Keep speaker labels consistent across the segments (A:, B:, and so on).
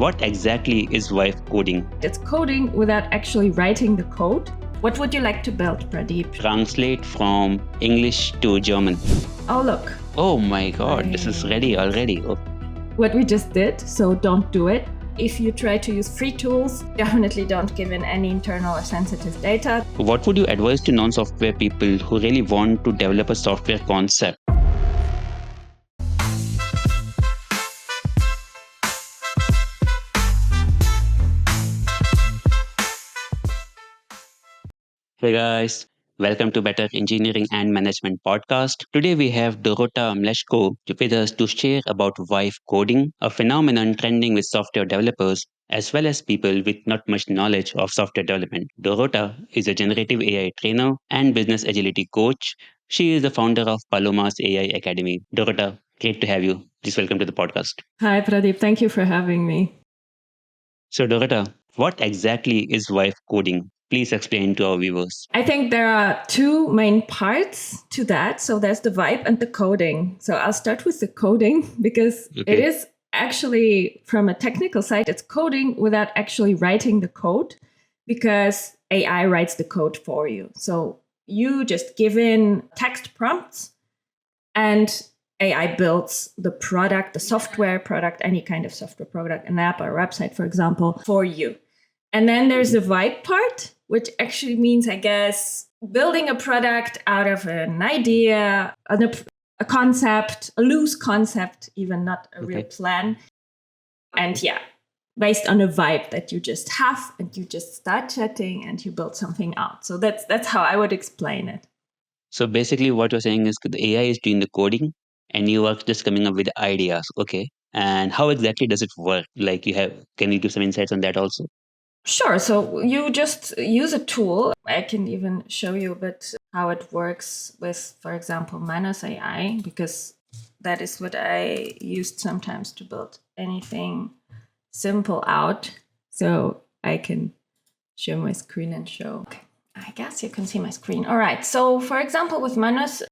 A: What exactly is vibe coding?
B: It's coding without actually writing the code. What would you like to build, Pradeep?
A: Translate from English to German.
B: Oh, look.
A: Oh my god, this is ready already. Oh.
B: What we just did, so don't do it. If you try to use free tools, definitely don't give in any internal or sensitive data.
A: What would you advise to non-software people who really want to develop a software concept? Hey guys, welcome to Better Engineering and Management podcast. Today we have Dorota Mlczko with us to share about vibe coding, a phenomenon trending with software developers as well as people with not much knowledge of software development. Dorota is a generative AI trainer and business agility coach. She is the founder of Paloma's AI Academy. Dorota, great to have you. Please welcome to the podcast.
B: Hi, Pradeep. Thank you for having me.
A: So, Dorota, what exactly is vibe coding? Please explain to our viewers.
B: I think there are two main parts to that. So there's the vibe and the coding. So I'll start with the coding because it is actually, from a technical side, it's coding without actually writing the code because AI writes the code for you. So you just give in text prompts and AI builds the product, the software product, any kind of software product, an app or a website, for example, for you. And then there's the vibe part, which actually means, I guess, building a product out of an idea, a concept, a loose concept, even not a real plan. And yeah, based on a vibe that you just have, and you just start chatting and you build something out. So that's how I would explain it.
A: So basically what you're saying is the AI is doing the coding and you are just coming up with ideas. Okay. And how exactly does it work? Like can you give some insights on that also?
B: Sure. So you just use a tool. I can even show you a bit how it works with, for example, Manus AI, because that is what I used sometimes to build anything simple out. So I can share my screen and show. Okay. I guess you can see my screen. All right. So for example, with Manus,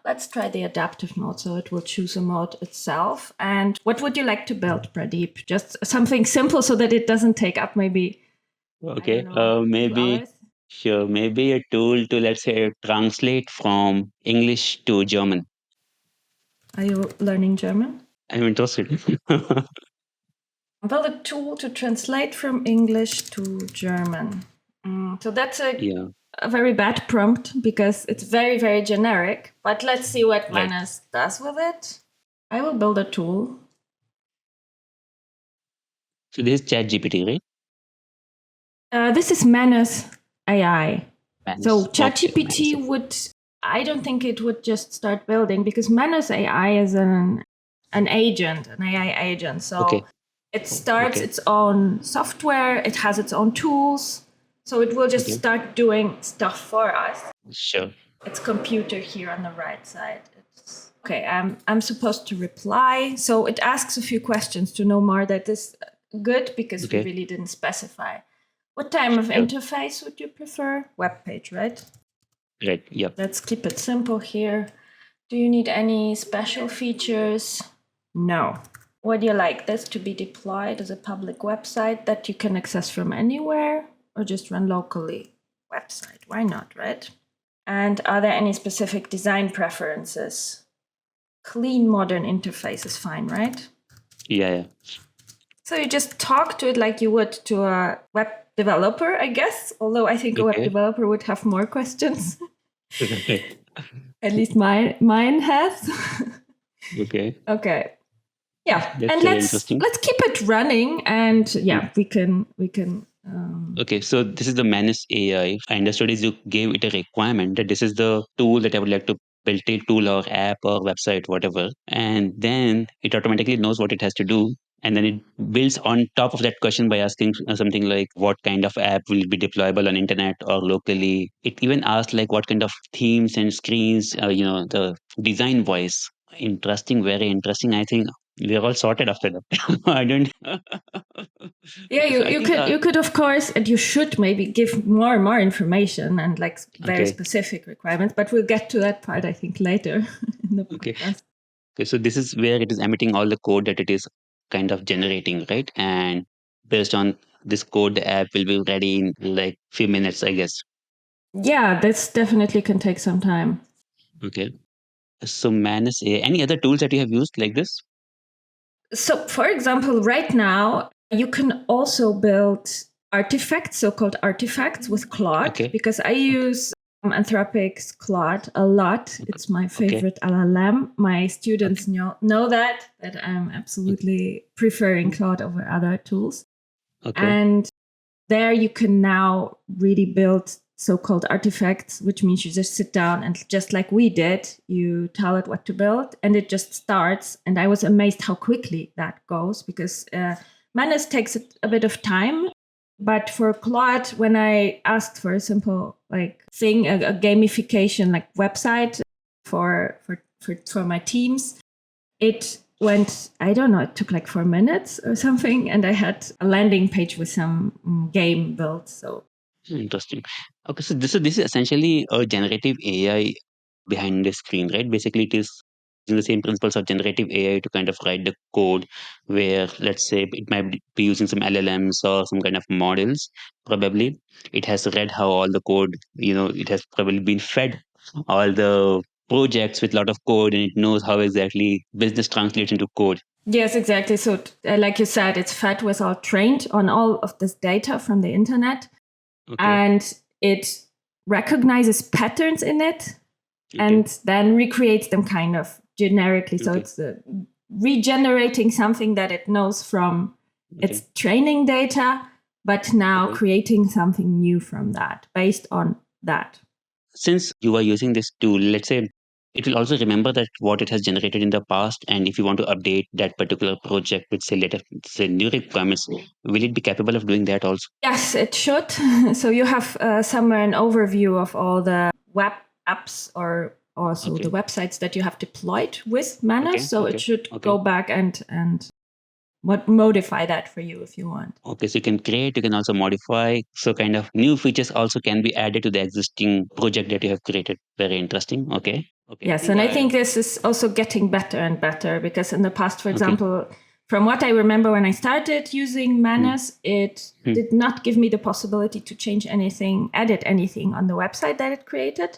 B: let's try the adaptive mode. So it will choose a mode itself. And what would you like to build, Pradeep? Just something simple so that it doesn't take up maybe
A: maybe a tool to, let's say, translate from English to German.
B: Are you learning German?
A: I'm interested.
B: Build a tool to translate from English to German. So that's a very bad prompt because it's very, very generic. But let's see what Manus does with it. I will build a tool.
A: So this is ChatGPT, right?
B: This is Manus AI. So ChatGPT I don't think it would just start building because Manus AI is an agent, an AI agent. So it starts its own software. It has its own tools. So it will just start doing stuff for us.
A: Sure.
B: It's computer here on the right side. I'm supposed to reply. So it asks a few questions to know more. That is good because we really didn't specify. What type of interface would you prefer? Web page, right?
A: Right, yep.
B: Let's keep it simple here. Do you need any special features? No. Would you like this to be deployed as a public website that you can access from anywhere or just run locally? Website, why not, right? And are there any specific design preferences? Clean, modern interface is fine, right?
A: Yeah.
B: So you just talk to it like you would to a web developer, I guess. Although I think a web developer would have more questions. At least mine has.
A: Okay.
B: Yeah,
A: that's
B: and let's keep it running, and we can.
A: Okay, so this is the Manus AI. I understood is you gave it a requirement that this is the tool that I would like to build a tool or app or website, whatever, and then it automatically knows what it has to do. And then it builds on top of that question by asking something like what kind of app will be deployable on internet or locally. It even asks like what kind of themes and screens, the design wise. Interesting, very interesting. I think we're all sorted after that. I don't.
B: Yeah, you could of course, and you should maybe give more and more information and like very specific requirements. But we'll get to that part, I think, later in the podcast.
A: Okay, so this is where it is emitting all the code that it is kind of generating, right? And based on this code, the app will be ready in like few minutes, I guess.
B: Yeah, this definitely can take some time.
A: Okay. So Manus AI, any other tools that you have used like this?
B: So, for example, right now, you can also build artifacts, so-called artifacts with Claude, because I use Anthropic's Claude a lot. It's my favorite LLM. My students know that I'm absolutely preferring Claude over other tools. And there you can now really build so-called artifacts, which means you just sit down and just like we did, you tell it what to build and it just starts. And I was amazed how quickly that goes, because Manus takes a bit of time. But for Claude, when I asked for a simple like thing, a gamification like website for my teams, it went, I don't know, it took like 4 minutes or something, and I had a landing page with some game built. So
A: interesting. Okay, so this is essentially a generative AI behind the screen, right? Basically, it is using the same principles of generative AI to kind of write the code, where let's say it might be using some LLMs or some kind of models. Probably it has read how all the code, it has probably been fed all the projects with a lot of code, and it knows how exactly business translates into code.
B: yes, exactly. So like you said, it's fed with all trained on all of this data from the internet, and it recognizes patterns in it and then recreates them kind of generically. So it's regenerating something that it knows from its training data, but now creating something new from that based on that.
A: Since you are using this tool, let's say it will also remember that what it has generated in the past, and if you want to update that particular project with say new requirements, will it be capable of doing that also?
B: Yes, it should. So you have somewhere an overview of all the web apps or also the websites that you have deployed with Manus. So it should go back and modify that for you if you want.
A: Okay, so you can create, you can also modify. So kind of new features also can be added to the existing project that you have created. Very interesting. Okay.
B: Yes, and I think this is also getting better and better, because in the past, for example, from what I remember when I started using Manus, it did not give me the possibility to change anything, edit anything on the website that it created.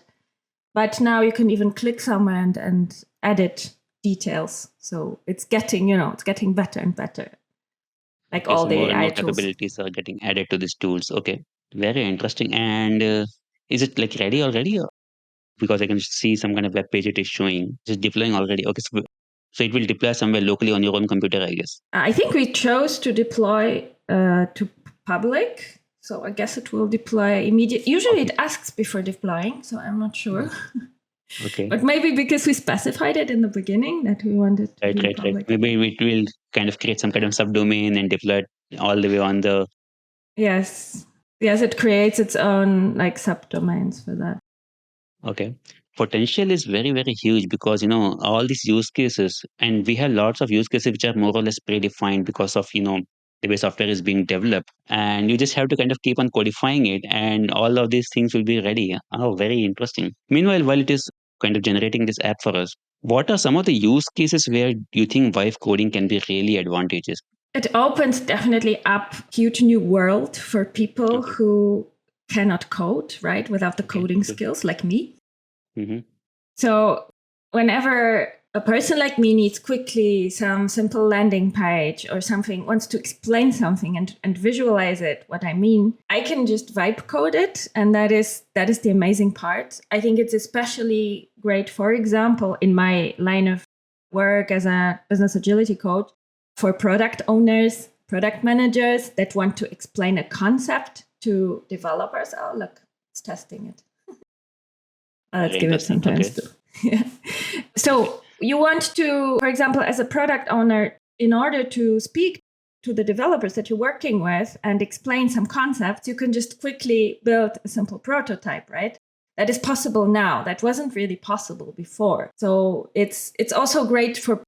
B: But now you can even click somewhere and edit details. So it's getting, it's getting better and better. Like all the AI tools.
A: Capabilities are getting added to these tools. Okay. Very interesting. And is it like ready already? Because I can see some kind of web page it is showing. It's deploying already. Okay. So it will deploy somewhere locally on your own computer, I guess.
B: I think we chose to deploy to public. So I guess it will deploy immediately. Usually it asks before deploying, so I'm not sure.
A: Okay.
B: But maybe because we specified it in the beginning that we wanted to be public.
A: Maybe it will kind of create some kind of subdomain and deploy it all the way on the...
B: Yes, it creates its own like subdomains for that.
A: Okay. Potential is very, very huge, because, all these use cases, and we have lots of use cases which are more or less predefined because of, the way software is being developed, and you just have to kind of keep on codifying it, and all of these things will be ready. Oh, very interesting. Meanwhile, while it is kind of generating this app for us, what are some of the use cases where you think vibe coding can be really advantageous?
B: It opens definitely up a huge new world for people who cannot code, right, without the coding skills, like me. So whenever a person like me needs quickly some simple landing page or something, wants to explain something and visualize it, what I mean, I can just vibe code it. And that is the amazing part. I think it's especially great, for example, in my line of work as a business agility coach, for product owners, product managers that want to explain a concept to developers. Oh, look, it's testing it. Let's give it some time. Yeah. So you want to, for example, as a product owner, in order to speak to the developers that you're working with and explain some concepts, you can just quickly build a simple prototype, right? That is possible now. That wasn't really possible before. So it's also great for,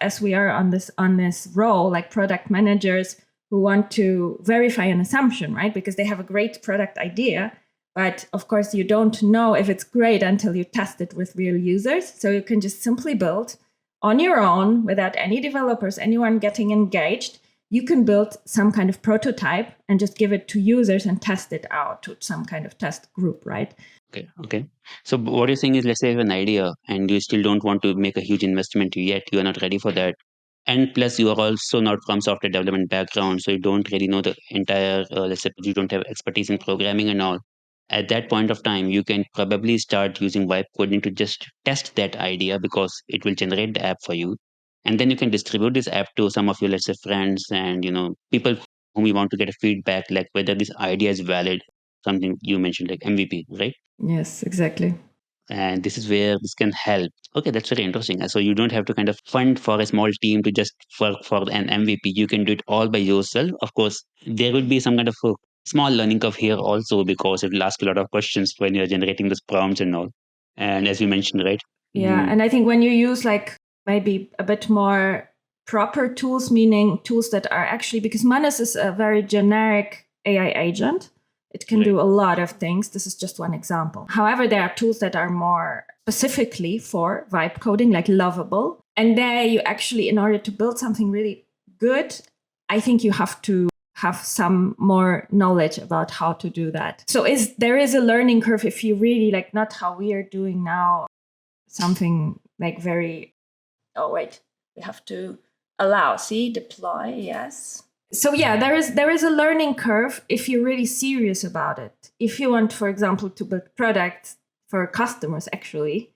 B: as we are on this role, like product managers who want to verify an assumption, right? Because they have a great product idea, but of course you don't know if it's great until you test it with real users. So you can just simply build on your own without any developers, anyone getting engaged. you can build some kind of prototype and just give it to users and test it out to some kind of test group, right?
A: Okay. So what you're saying is, let's say you have an idea and you still don't want to make a huge investment yet. You are not ready for that. And plus, you are also not from software development background, so you don't really know the entire, let's say you don't have expertise in programming and all. At that point of time, you can probably start using vibe coding to just test that idea because it will generate the app for you. And then you can distribute this app to some of your, let's say, friends and, people whom you want to get a feedback, like whether this idea is valid, something you mentioned like MVP, right?
B: Yes, exactly.
A: And this is where this can help. Okay, that's very interesting. So you don't have to kind of fund for a small team to just work for an MVP. You can do it all by yourself. Of course, there will be some kind of a small learning curve here also, because it will ask a lot of questions when you're generating those prompts and all. And as you mentioned, right?
B: Yeah, and I think when you use like maybe a bit more proper tools, meaning tools that are actually, because Manus is a very generic AI agent. It can do a lot of things. This is just one example. However, there are tools that are more specifically for vibe coding, like Lovable. And there you actually, in order to build something really good, I think you have to have some more knowledge about how to do that. So there is a learning curve if you really like, not how we are doing now, something like very, oh wait, we have to allow, see, deploy, yes. So yeah, there is a learning curve if you're really serious about it. If you want, for example, to build products for customers actually,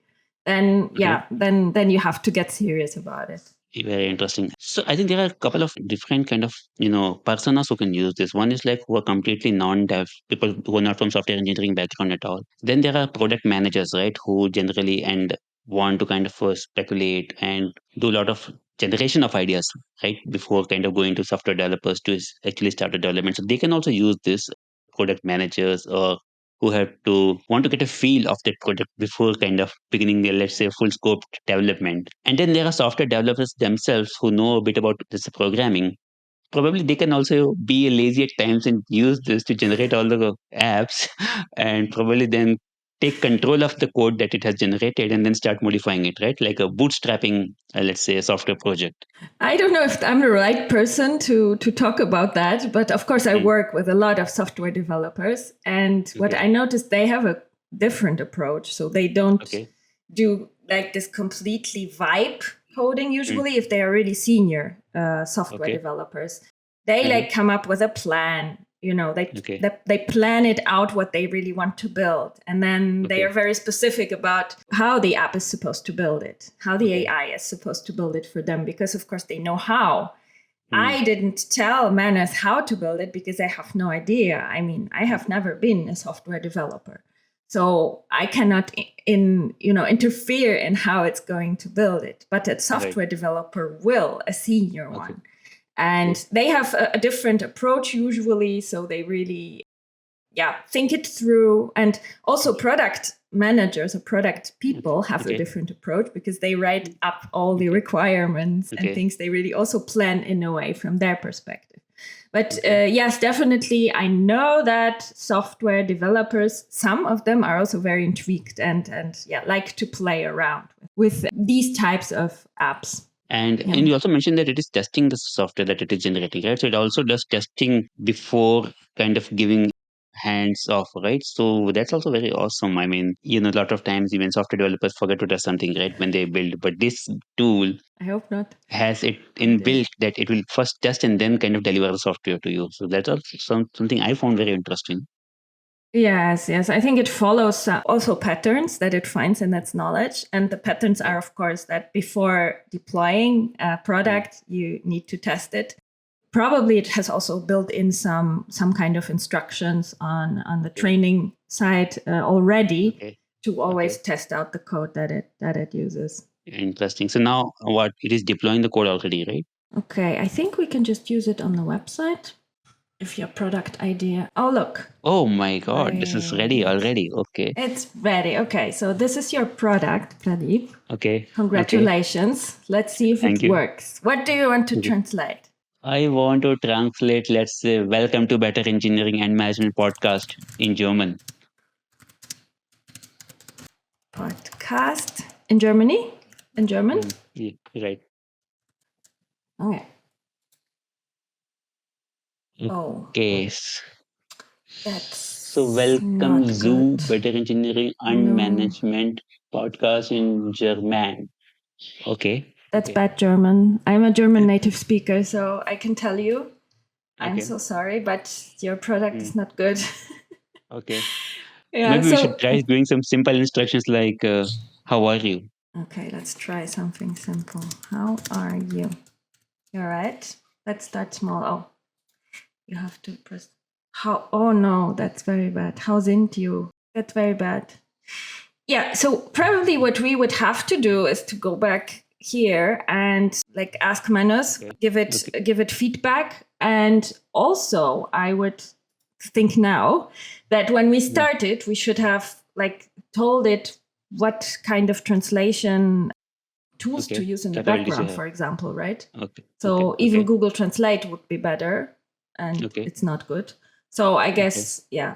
B: then then you have to get serious about it.
A: Very interesting. So I think there are a couple of different kind of, personas who can use this. One is like who are completely non-dev, people who are not from software engineering background at all. Then there are product managers, right, who generally and want to kind of speculate and do a lot of generation of ideas, right, before kind of going to software developers to actually start a development. So they can also use this, product managers, or who have to want to get a feel of that product before kind of beginning the, let's say, full scope development. And then there are software developers themselves who know a bit about this programming. Probably they can also be lazy at times and use this to generate all the apps and probably then take control of the code that it has generated and then start modifying it, right? Like a bootstrapping, let's say, a software project.
B: I don't know if I'm the right person to talk about that, but of course I work with a lot of software developers, and what I noticed, they have a different approach. So they don't do like this completely vibe coding usually if they are really senior software developers. They like come up with a plan. They plan it out what they really want to build, and then they are very specific about how the app is supposed to build it, how the AI is supposed to build it for them, because of course they know how. I didn't tell Manus how to build it because I have no idea. I mean, I have never been a software developer, so I cannot interfere in how it's going to build it. But a software developer will, a senior one. And they have a different approach usually. So they really, think it through. And also product managers or product people have a different approach because they write up all the requirements and things. They really also plan in a way from their perspective. But yes, definitely, I know that software developers, some of them are also very intrigued and like to play around with these types of apps.
A: And you also mentioned that it is testing the software that it is generating, right? So it also does testing before kind of giving hands off, right? So that's also very awesome. I mean, a lot of times even software developers forget to test something, right, when they build. But this tool,
B: I hope not,
A: has it inbuilt that it will first test and then kind of deliver the software to you. So that's also something I found very interesting.
B: Yes. I think it follows also patterns that it finds in its knowledge. And the patterns are, of course, that before deploying a product, you need to test it. Probably it has also built in some kind of instructions on the training side already to always test out the code that it uses.
A: Interesting. So now what, it is deploying the code already, right?
B: Okay, I think we can just use it on the website. If your product idea. Oh, look.
A: Oh my God, this is ready already. Okay.
B: It's ready. Okay, so this is your product, Pradeep.
A: Okay.
B: Congratulations. Let's see if it works. What do you want to translate?
A: I want to translate, let's say, Welcome to Better Engineering and Management Podcast in German.
B: Podcast in Germany? In German?
A: Yeah, right.
B: Okay. Oh,
A: Okay. So
B: that's
A: welcome
B: not
A: Zoo
B: good.
A: Better Engineering and
B: No,
A: Management podcast in German. Okay.
B: that's
A: Okay.
B: bad German. I'm a German native speaker, so I can tell you. I'm
A: Okay.
B: so sorry, but your product
A: Hmm.
B: is not good.
A: Okay.
B: Yeah,
A: Maybe we should
B: so
A: try doing some simple instructions like how are you?
B: okay, let's try something simple. How are you? You're right. Let's start small. Oh, you have to press. How? Oh no, that's very bad. How sind you? That's very bad. Yeah, so probably what we would have to do is to go back here and like ask Manus,
A: Okay. Okay.
B: give it feedback. And also I would think now that when we
A: Hmm.
B: started, we should have like told it what kind of translation tools to
A: Okay.
B: use in the
A: Capabilities you
B: background,
A: have.
B: for example, right?
A: Okay. Okay.
B: So even
A: Okay.
B: Google Translate would be better, and
A: Okay.
B: it's not good. So I
A: Okay.
B: guess, yeah,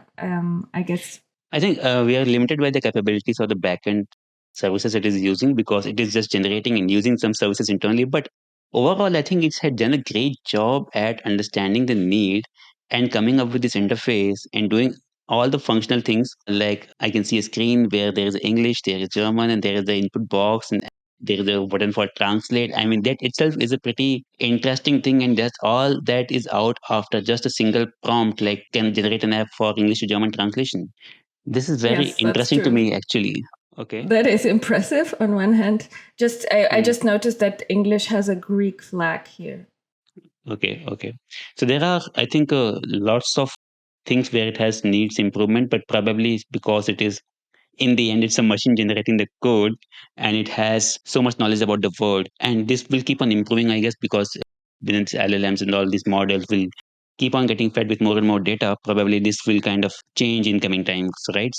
B: I guess,
A: I think we are limited by the capabilities of the backend services it is using because it is just generating and using some services internally. But overall, I think it's had done a great job at understanding the need and coming up with this interface and doing all the functional things. Like I can see a screen where there is English, there is German, and there is the input box, and there is a button for translate. I mean, that itself is a pretty interesting thing, and that's all that is out after just a single prompt, like can generate an app for English to German translation. This is very
B: yes, that's
A: interesting to
B: true.
A: me, actually. Okay.
B: That is impressive on one hand. I
A: Mm.
B: just noticed that English has a Greek flag here.
A: Okay. Okay. So there are, I think, lots of things where it has needs improvement, but probably it's because it is in the end it's a machine generating the code and it has so much knowledge about the world, and this will keep on improving, I guess, because within its LLMs and all these models will keep on getting fed with more and more data. Probably this will kind of change in coming times, right?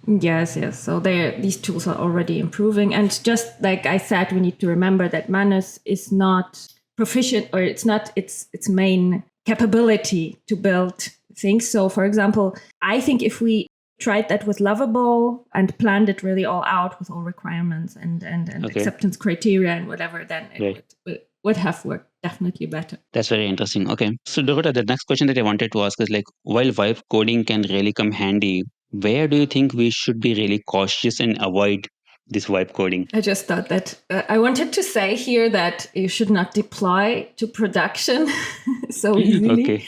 B: Yes, yes. So these tools are already improving, and just like I said, we need to remember that Manus is not proficient, or it's not its main capability to build things. So, for example, I think if we tried that with Lovable and planned it really all out with all requirements and
A: Okay.
B: acceptance criteria and whatever, then it
A: Right.
B: would have worked definitely better.
A: That's very interesting. Okay. So, Dorota, the next question that I wanted to ask is like, while vibe coding can really come handy, where do you think we should be really cautious and avoid this vibe coding?
B: I just thought that I wanted to say here that you should not deploy to production so easily
A: Okay.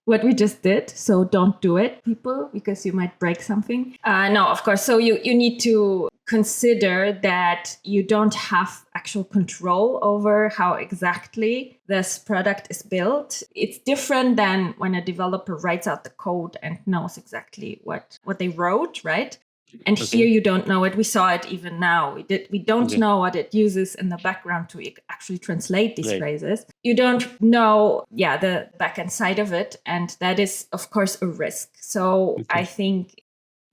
B: what we just did. So don't do it, people, because you might break something. No, of course. So you need to consider that you don't have actual control over how exactly this product is built. It's different than when a developer writes out the code and knows exactly what they wrote, right? And here
A: Okay.
B: you don't know it. We saw it even now. We don't
A: Okay.
B: know what it uses in the background to actually translate these
A: Right.
B: phrases. You don't know, yeah, the backend side of it, and that is of course a risk. So I
A: Okay.
B: think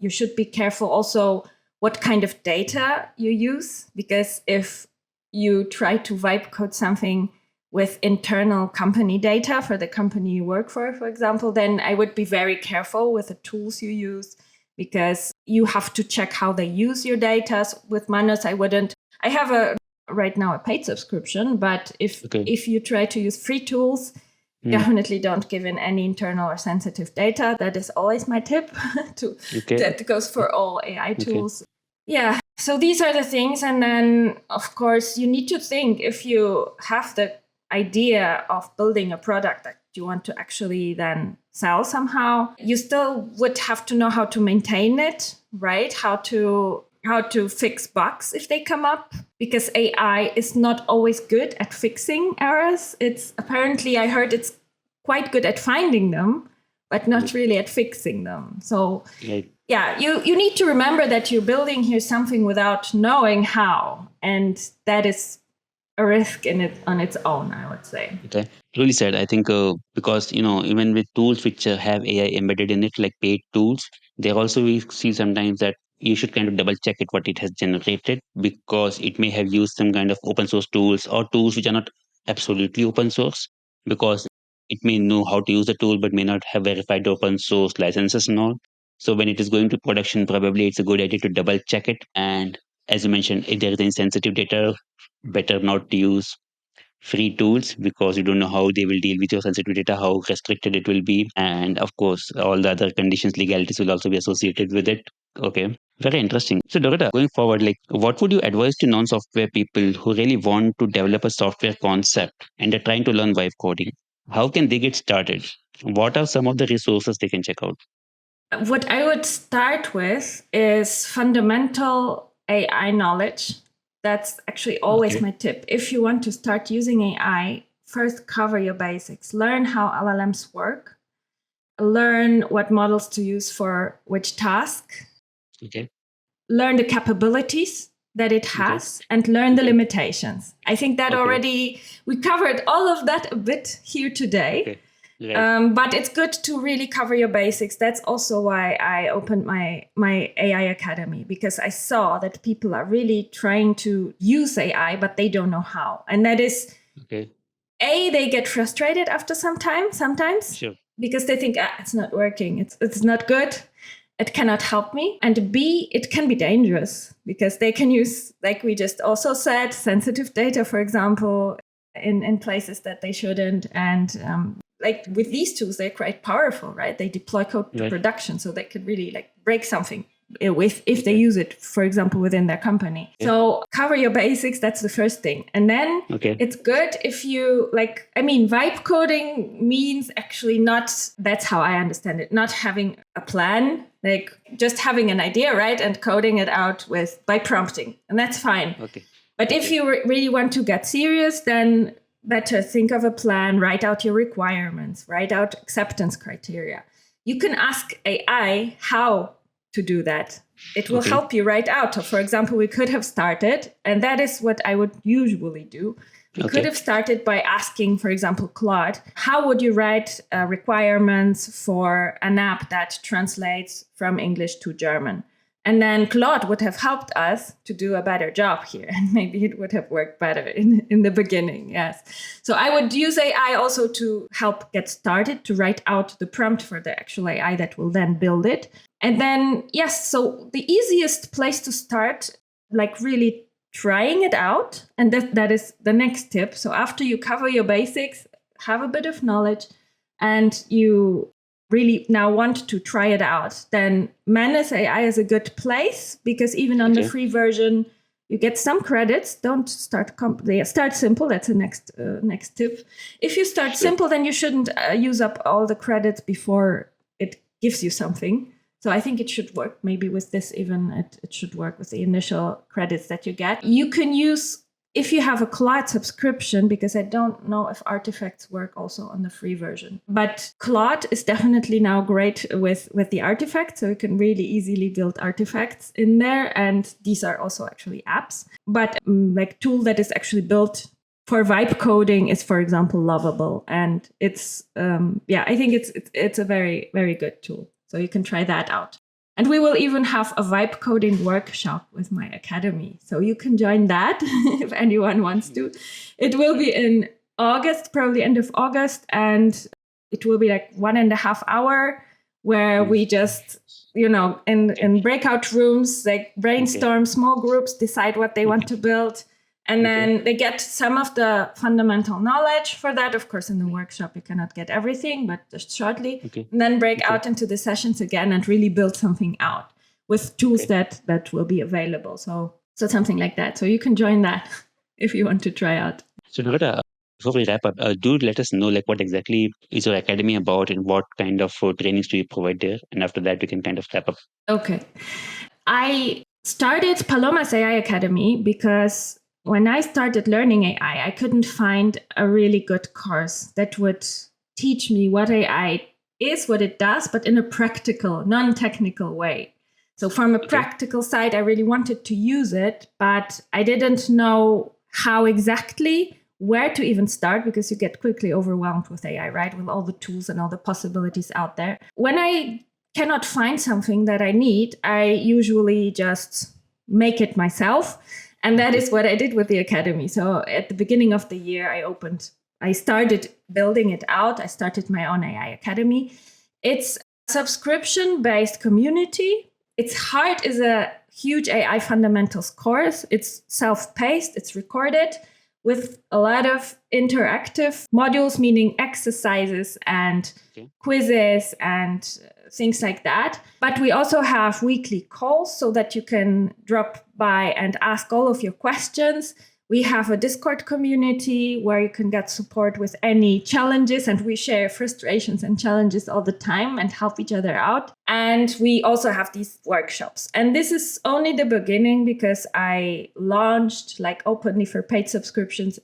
B: you should be careful also what kind of data you use, because if you try to vibe code something with internal company data for the company you work for example, then I would be very careful with the tools you use, because you have to check how they use your data. With Manus, I have right now a paid subscription, but
A: Okay.
B: if you try to use free tools,
A: Hmm.
B: definitely don't give in any internal or sensitive data. That is always my tip.
A: Okay.
B: That goes for all AI
A: Okay.
B: tools. Yeah. So these are the things. And then, of course, you need to think, if you have the idea of building a product that you want to actually then sell somehow, you still would have to know how to maintain it, right? How to fix bugs if they come up, because AI is not always good at fixing errors. It's apparently, I heard it's quite good at finding them, but not really at fixing them. So
A: Right.
B: yeah, you need to remember that you're building here something without knowing how, and that is a risk in it on its own, I would say.
A: Okay. Really said. I think because even with tools which have AI embedded in it, like paid tools, there also we see sometimes that you should kind of double check it what it has generated, because it may have used some kind of open source tools or tools which are not absolutely open source, because it may know how to use the tool but may not have verified the open source licenses and all. So when it is going to production, probably it's a good idea to double check it. And as you mentioned, if there is any sensitive data, better not to use. free tools because you don't know how they will deal with your sensitive data, how restricted it will be, and of course, all the other conditions, legalities will also be associated with it. Okay, very interesting. So, Dorota, going forward, like, what would you advise to non-software people who really want to develop a software concept and they're trying to learn vibe coding? How can they get started? What are some of the resources they can check out?
B: What I would start with is fundamental AI knowledge. That's actually always my tip. If you want to start using AI, first cover your basics. Learn how LLMs work. Learn what models to use for which task.
A: Okay.
B: Learn the capabilities that it has and learn the limitations. I think that already we covered all of that a bit here today. But it's good to really cover your basics. That's also why I opened my AI Academy, because I saw that people are really trying to use AI, but they don't know how. And that is, they get frustrated after some time sometimes because they think, it's not working. It's not good. It cannot help me. And B, it can be dangerous because they can use, like we just also said, sensitive data, for example, in places that they shouldn't. And like with these tools, they're quite powerful, right? They deploy code to production, so they could really like break something if they use it, for example, within their company. So cover your basics. That's the first thing. And then it's good if you vibe coding means actually not, that's how I understand it, not having a plan, like just having an idea, right? And coding it out by prompting. And that's fine. But if you really want to get serious, then better think of a plan, write out your requirements, write out acceptance criteria. You can ask AI how to do that. It will help you write out. So for example, we could have started, and that is what I would usually do. We could have started by asking, for example, Claude, how would you write requirements for an app that translates from English to German? And then Claude would have helped us to do a better job here. And maybe it would have worked better in the beginning. Yes. So I would use AI also to help get started, to write out the prompt for the actual AI that will then build it. And then, so the easiest place to start, like really trying it out. And that is the next tip. So after you cover your basics, have a bit of knowledge, and you really now want to try it out, then Manus AI is a good place, because even on the free version, you get some credits. Don't start start simple. That's the next tip. If you start simple, then you shouldn't use up all the credits before it gives you something. So I think it should work. Maybe with this even, it should work with the initial credits that you get. You can use, if you have a Claude subscription, because I don't know if artifacts work also on the free version. But Claude is definitely now great with the artifacts. So you can really easily build artifacts in there. And these are also actually apps. But like tool that is actually built for vibe coding is, for example, Lovable. And it's, I think it's a very, very good tool. So you can try that out. And we will even have a vibe coding workshop with my academy. So you can join that if anyone wants to. It will be in August, probably end of August. And it will be like 1.5 hour where we just, in breakout rooms, like brainstorm, small groups, decide what they want to build. And then they get some of the fundamental knowledge for that. Of course, in the workshop, you cannot get everything, but just shortly. And then break out into the sessions again and really build something out with tools that will be available. So something like that. So you can join that if you want to try out.
A: So Dorota, before we wrap up, do let us know what exactly is your academy about and what kind of trainings do you provide there? And after that, we can kind of wrap up.
B: Okay. I started Paloma's AI Academy because when I started learning AI, I couldn't find a really good course that would teach me what AI is, what it does, but in a practical, non-technical way. So from a practical side, I really wanted to use it, but I didn't know how exactly, where to even start, because you get quickly overwhelmed with AI, right? With all the tools and all the possibilities out there. When I cannot find something that I need, I usually just make it myself. And that is what I did with the academy. So at the beginning of the year, I started building it out. I started my own AI academy. It's a subscription-based community. Its heart is a huge AI fundamentals course. It's self-paced, it's recorded. with a lot of interactive modules, meaning exercises and quizzes and things like that. But we also have weekly calls so that you can drop by and ask all of your questions. We have a Discord community where you can get support with any challenges, and we share frustrations and challenges all the time and help each other out. And we also have these workshops. And this is only the beginning because I launched like openly for paid subscriptions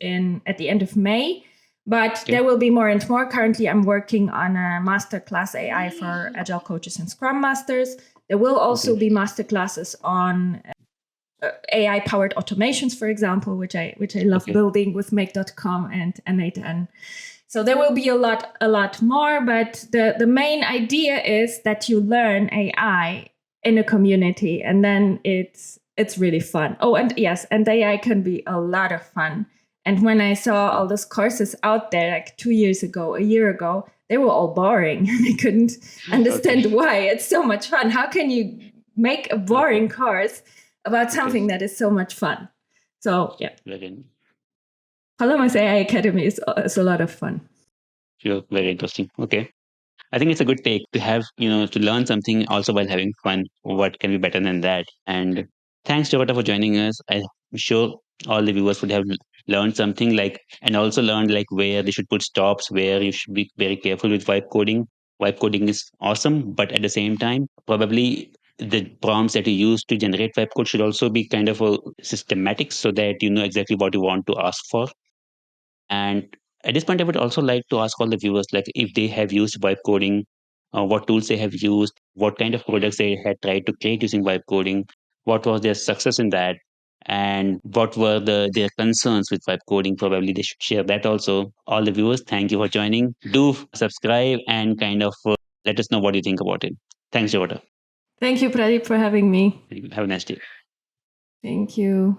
B: at the end of May. But there will be more and more. Currently, I'm working on a masterclass AI for Agile coaches and Scrum Masters. There will also be masterclasses on AI-powered automations, for example, which I love building with Make.com and N8N. So there will be a lot more, but the main idea is that you learn AI in a community, and then it's really fun. Oh, and yes, and AI can be a lot of fun. And when I saw all those courses out there, like a year ago, they were all boring. I couldn't understand why. It's so much fun. How can you make a boring course about something that is so much fun? So yeah, Paloma's AI Academy is a lot of fun.
A: Sure, very interesting. Okay, I think it's a good take to have, to learn something also while having fun. What can be better than that? And thanks, Dorota, for joining us. I'm sure all the viewers would have learned something and also learned where they should put stops, where you should be very careful with vibe coding. Vibe coding is awesome, but at the same time, probably the prompts that you use to generate vibe code should also be kind of a systematic so that you know exactly what you want to ask for. And at this point, I would also like to ask all the viewers, if they have used vibe coding, what tools they have used, what kind of products they had tried to create using vibe coding, what was their success in that, and what were their concerns with vibe coding. Probably they should share that also. All the viewers, thank you for joining. Do subscribe and kind of let us know what you think about it. Thanks, Jota.
B: Thank you, Pradeep, for having me.
A: Have a nice day.
B: Thank you.